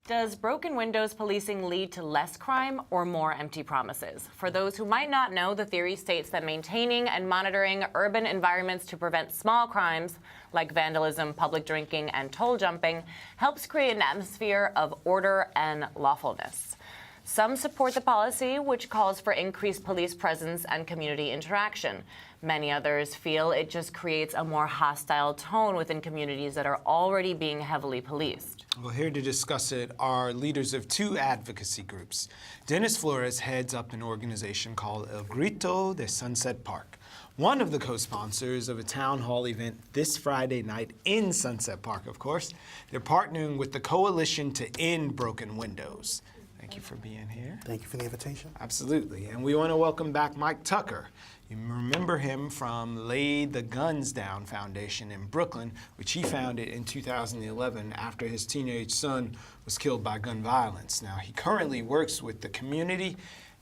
Does broken windows policing lead to less crime or more empty promises? For those who might not know, the theory states that maintaining and monitoring urban environments to prevent small crimes like vandalism, public drinking, and toll jumping helps create an atmosphere of order and lawfulness. Some support the policy, which calls for increased police presence and community interaction. Many others feel it just creates a more hostile tone within communities that are already being heavily policed. Well, here to discuss it are leaders of two advocacy groups. Dennis Flores heads up an organization called Grito de Sunset Park, one of the co-sponsors of a town hall event this Friday night in Sunset Park, of course. They're partnering with the Coalition to End Broken Windows. Thank you for being here. Thank you for the invitation. Absolutely. And we want to welcome back Mike Tucker. You remember him from Lay the Guns Down Foundation in Brooklyn, which he founded in 2011 after his teenage son was killed by gun violence. Now, he currently works with the community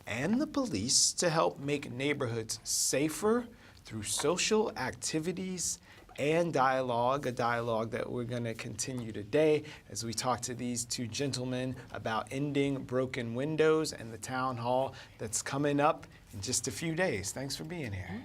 and the police to help make neighborhoods safer through social activities and dialogue, a dialogue that we're going to continue today as we talk to these two gentlemen about ending broken windows and the town hall that's coming up in just a few days. Thanks for being here.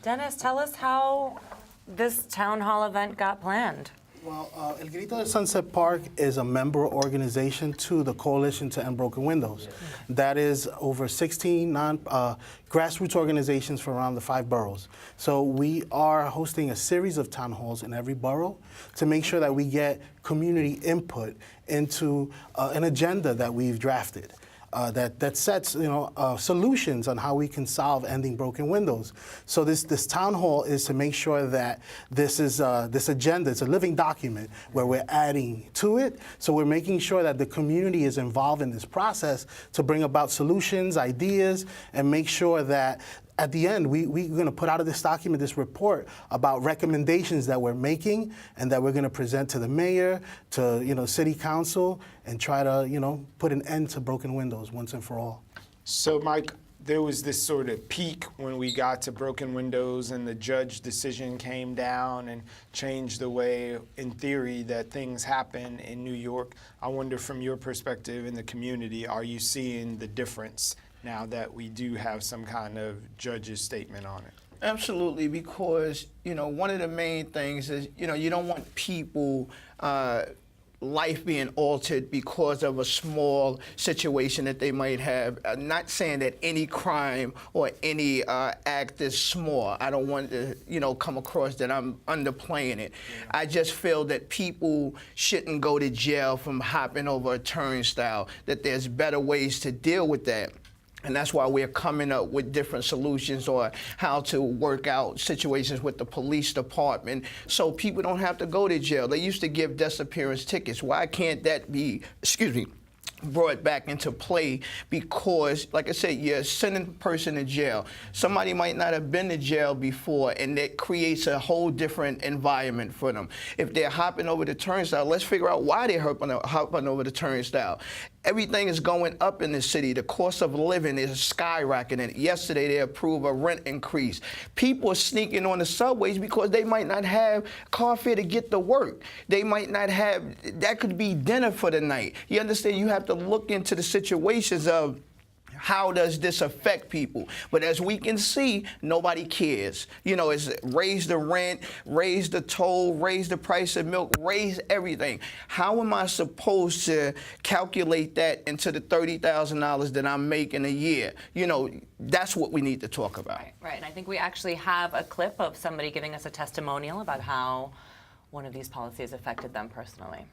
Dennis, tell us how this town hall event got planned. Well, El Grito de Sunset Park is a member organization to the Coalition to End Broken Windows. That is over 16 grassroots organizations from around the 5 boroughs. So we are hosting a series of town halls in every borough to make sure that we get community input into an agenda that we've drafted. That sets solutions on how we can solve ending broken windows. So this town hall is to make sure that this agenda is a living document where we're adding to it. So we're making sure that the community is involved in this process to bring about solutions, ideas, and make sure that at the end, we're going to put out of this document, this report about recommendations that we're making and that we're going to present to the mayor, to city council, and try to put an end to broken windows once and for all. So, Mike, there was this sort of peak when we got to broken windows and the judge decision came down and changed the way, in theory, that things happen in New York. I wonder, from your perspective in the community, are you seeing the difference now that we do have some kind of judge's statement on it? Absolutely, because one of the main things is you don't want people life being altered because of a small situation that they might have. I'm not saying that any crime or any act is small. I don't want to come across that I'm underplaying it. Yeah. I just feel that people shouldn't go to jail from hopping over a turnstile, that there's better ways to deal with that. And that's why we're coming up with different solutions on how to work out situations with the police department so people don't have to go to jail. They used to give disappearance tickets. Why can't that be, brought back into play? Because, like I said, you're sending a person to jail. Somebody might not have been to jail before, and that creates a whole different environment for them. If they're hopping over the turnstile, let's figure out why they're hopping over the turnstile. Everything is going up in the city. The cost of living is skyrocketing. Yesterday, they approved a rent increase. People are sneaking on the subways because they might not have car fare to get to work. They might not have, that could be dinner for the night. You understand? You have to look into the situations of how does this affect people? But as we can see, nobody cares. It's raise the rent, raise the toll, raise the price of milk, raise everything. How am I supposed to calculate that into the $30,000 that I'm making a year? That's what we need to talk about. Right. And I think we actually have a clip of somebody giving us a testimonial about how one of these policies affected them personally.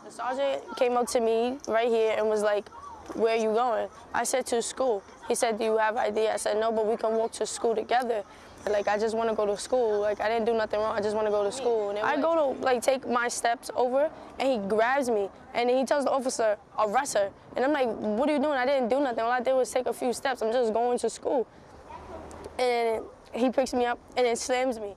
The sergeant came up to me right here and was like, "Where are you going?" I said, "To school." He said, "Do you have ID?" I said, "No, but we can walk to school together." I just want to go to school. I didn't do nothing wrong. I just want to go to school. And I go to take my steps over, and he grabs me, and then he tells the officer, "Arrest her." And I'm like, "What are you doing?" I didn't do nothing. All I did was take a few steps. I'm just going to school. And he picks me up and then slams me.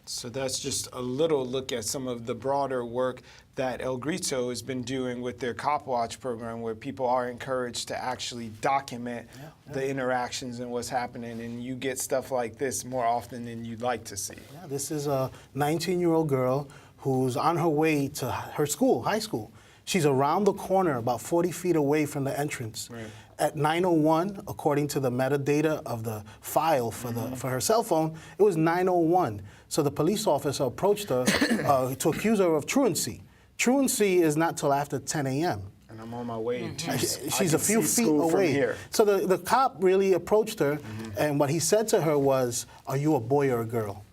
So that's just a little look at some of the broader work that El Grito has been doing with their Cop Watch program, where people are encouraged to actually document the interactions and what's happening, and you get stuff like this more often than you'd like to see. Yeah, this is a 19-year-old girl who's on her way to her school, high school. She's around the corner, about 40 feet away from the entrance. Right. At 9:01, according to the metadata of the file for her cell phone, it was 9:01. So the police officer approached her to accuse her of truancy. Truancy is not till after 10 a.m. And I'm on my way to She's a few feet from away. here. So the cop really approached her, and what he said to her was, "Are you a boy or a girl?"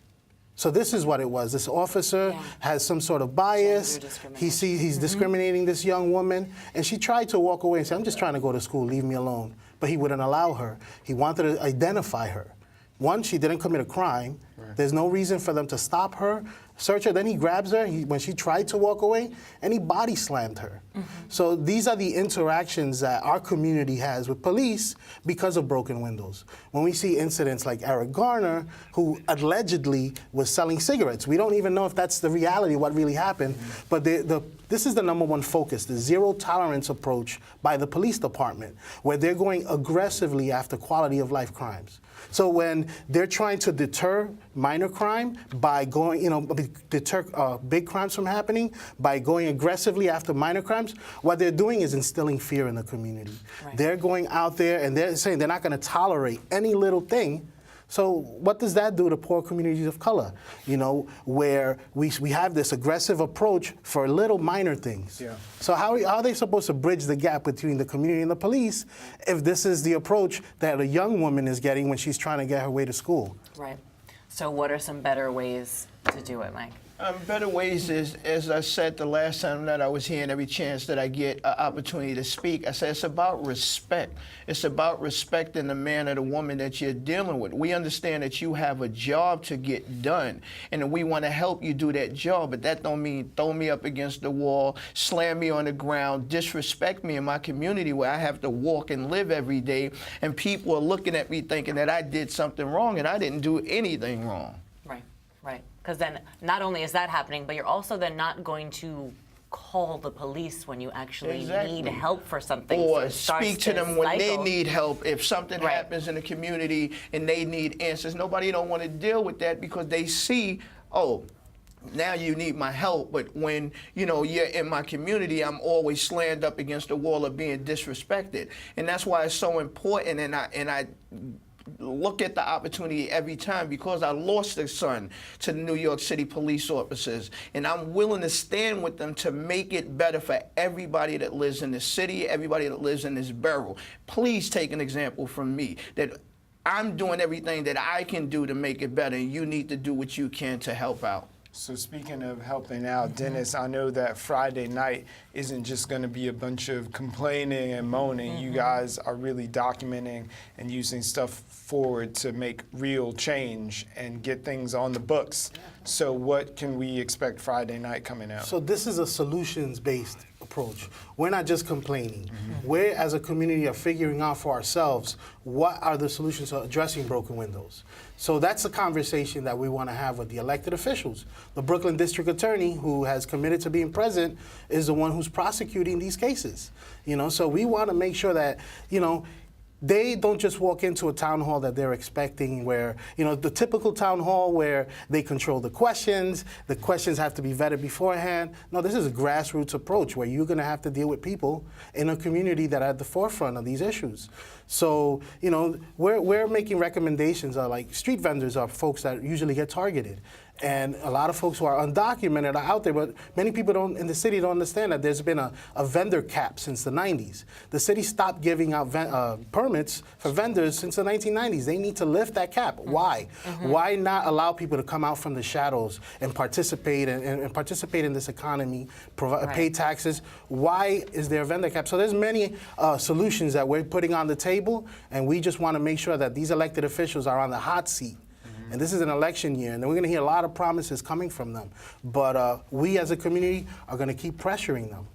So this is what it was. This officer has some sort of bias. He's discriminating this young woman, and she tried to walk away and say, "I'm just trying to go to school, leave me alone." But he wouldn't allow her. He wanted to identify her. One, she didn't commit a crime. Right. There's no reason for them to stop her, search her. Then he grabs her when she tried to walk away, and he body slammed her. So these are the interactions that our community has with police because of broken windows. When we see incidents like Eric Garner, who allegedly was selling cigarettes, we don't even know if that's the reality, what really happened. But this is the #1 focus, the zero tolerance approach by the police department, where they're going aggressively after quality of life crimes. So when they're trying to deter minor crime by going, deter big crimes from happening by going aggressively after minor crimes, what they're doing is instilling fear in the community. Right. They're going out there and they're saying they're not going to tolerate any little thing. So what does that do to poor communities of color? Where we have this aggressive approach for little minor things. Yeah. So how are they supposed to bridge the gap between the community and the police if this is the approach that a young woman is getting when she's trying to get her way to school? Right. So what are some better ways to do it, Mike? Better ways is, as I said the last time that I was here, and every chance that I get an opportunity to speak, I said it's about respect. It's about respecting the man or the woman that you're dealing with. We understand that you have a job to get done, and we want to help you do that job, but that don't mean throw me up against the wall, slam me on the ground, disrespect me in my community where I have to walk and live every day, and people are looking at me thinking that I did something wrong, and I didn't do anything wrong. Right. Because then not only is that happening, but you're also then not going to call the police when you actually need help for something. Or speak to them when they need help. If something happens in the community and they need answers, nobody don't want to deal with that because they see, oh, now you need my help, but when you're in my community, I'm always slammed up against the wall of being disrespected, and that's why it's so important. And I look at the opportunity every time because I lost a son to the New York City police officers, and I'm willing to stand with them to make it better for everybody that lives in this city, everybody that lives in this borough. Please take an example from me that I'm doing everything that I can do to make it better, and you need to do what you can to help out. So speaking of helping out, Dennis, I know that Friday night isn't just going to be a bunch of complaining and moaning. You guys are really documenting and using stuff forward to make real change and get things on the books. So what can we expect Friday night coming out? So this is a solutions-based approach. We're not just complaining. We, as a community, are figuring out for ourselves what are the solutions to addressing broken windows. So that's a conversation that we want to have with the elected officials. The Brooklyn District Attorney, who has committed to being present, is the one who's prosecuting these cases. So we want to make sure that, they don't just walk into a town hall that they're expecting where, the typical town hall where they control the questions have to be vetted beforehand. No, this is a grassroots approach where you're going to have to deal with people in a community that are at the forefront of these issues. So, we're making recommendations. Like street vendors are folks that usually get targeted. And a lot of folks who are undocumented are out there, but many people in the city don't understand that there's been a vendor cap since the 90s. The city stopped giving out permits for vendors since the 1990s. They need to lift that cap. Why? Why not allow people to come out from the shadows and participate and participate in this economy, pay taxes? Why is there a vendor cap? So there's many solutions that we're putting on the table, and we just want to make sure that these elected officials are on the hot seat. And this is an election year, and we're going to hear a lot of promises coming from them. But we as a community are going to keep pressuring them.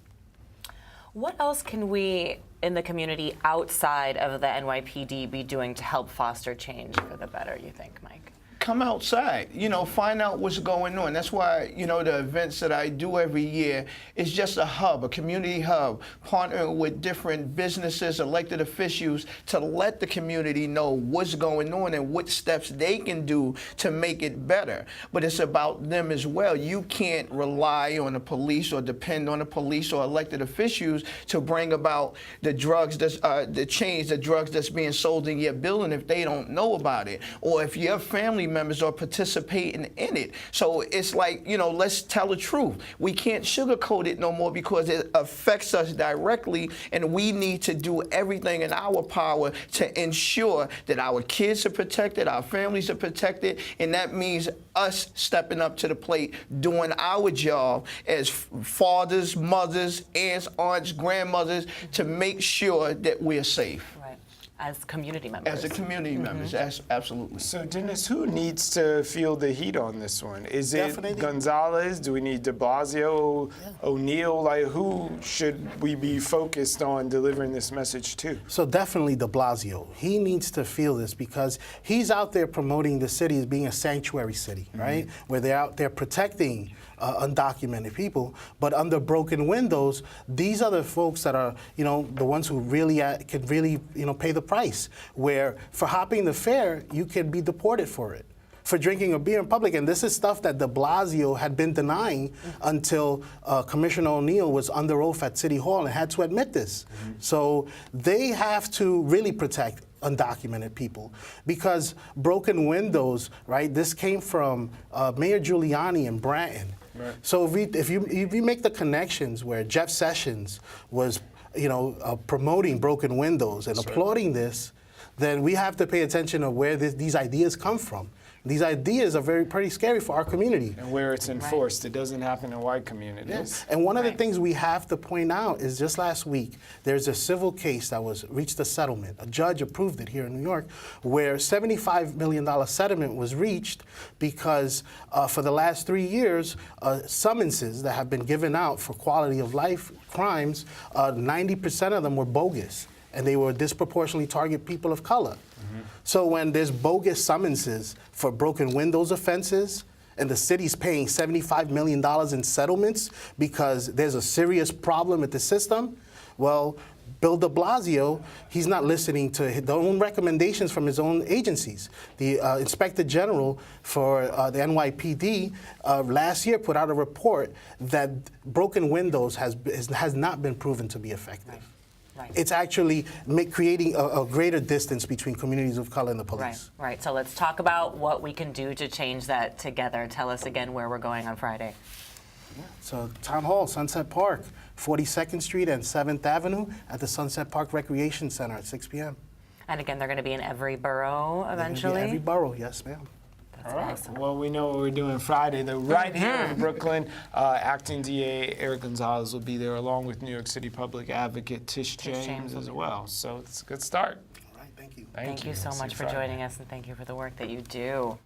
What else can we in the community outside of the NYPD be doing to help foster change for the better, you think, Mike? come outside, you know, find out what's going on. That's why, you know, the events that I do every year is just a hub, a community hub, partnering with different businesses, elected officials to let the community know what's going on and what steps they can do to make it better. But it's about them as well. You can't rely on the police or depend on the police or elected officials to bring about the drugs that's the change, the drugs that's being sold in your building if they don't know about it, or if your family members are participating in it. So it's like, you know, let's tell the truth. We can't sugarcoat it no more because it affects us directly, and we need to do everything in our power to ensure that our kids are protected, our families are protected, and that means us stepping up to the plate, doing our job as fathers, mothers, aunts, aunts, grandmothers to make sure that we're safe. Right. As community members. As a community members, absolutely. So, Dennis, who needs to feel the heat on this one? Is it Definitely. Gonzalez? Do we need de Blasio, O'Neill? Like, who should we be focused on delivering this message to? So definitely de Blasio. He needs to feel this because he's out there promoting the city as being a sanctuary city, right? Where they're out there protecting undocumented people, but under broken windows, these are the folks that are, you know, the ones who really can really, you know, pay the price. Where for hopping the fare, you can be deported for it. For drinking a beer in public, and this is stuff that de Blasio had been denying until Commissioner O'Neill was under oath at City Hall and had to admit this. So they have to really protect undocumented people because broken windows, right? This came from Mayor Giuliani in Branton. Right. So if you make the connections where Jeff Sessions was, you know, promoting broken windows and applauding this, then we have to pay attention to where these ideas come from. These ideas are pretty scary for our community. And where it's enforced. It doesn't happen in white communities. And one of the things we have to point out is just last week, there's a civil case that reached a settlement. A judge approved it here in New York, where $75 million settlement was reached because for the last 3 years, summonses that have been given out for quality of life crimes, 90% of them were bogus. And they were disproportionately target people of color. So when there's bogus summonses for broken windows offenses, and the city's paying $75 million in settlements because there's a serious problem with the system, well, Bill de Blasio, he's not listening to the own recommendations from his own agencies. The Inspector General for the NYPD last year put out a report that broken windows has not been proven to be effective. Right. It's actually creating a greater distance between communities of color and the police. Right. So let's talk about what we can do to change that together. Tell us again where we're going on Friday. So Town Hall, Sunset Park, 42nd Street and 7th Avenue at the Sunset Park Recreation Center at 6 p.m. And again, they're going to be in every borough eventually? Every borough, yes, ma'am. All right. Well, we know what we're doing Friday. They're right here in Brooklyn. Acting DA Eric Gonzalez will be there, along with New York City Public Advocate Tish James as well. So it's a good start. All right, thank you. Thank you so much for joining us, and thank you for the work that you do.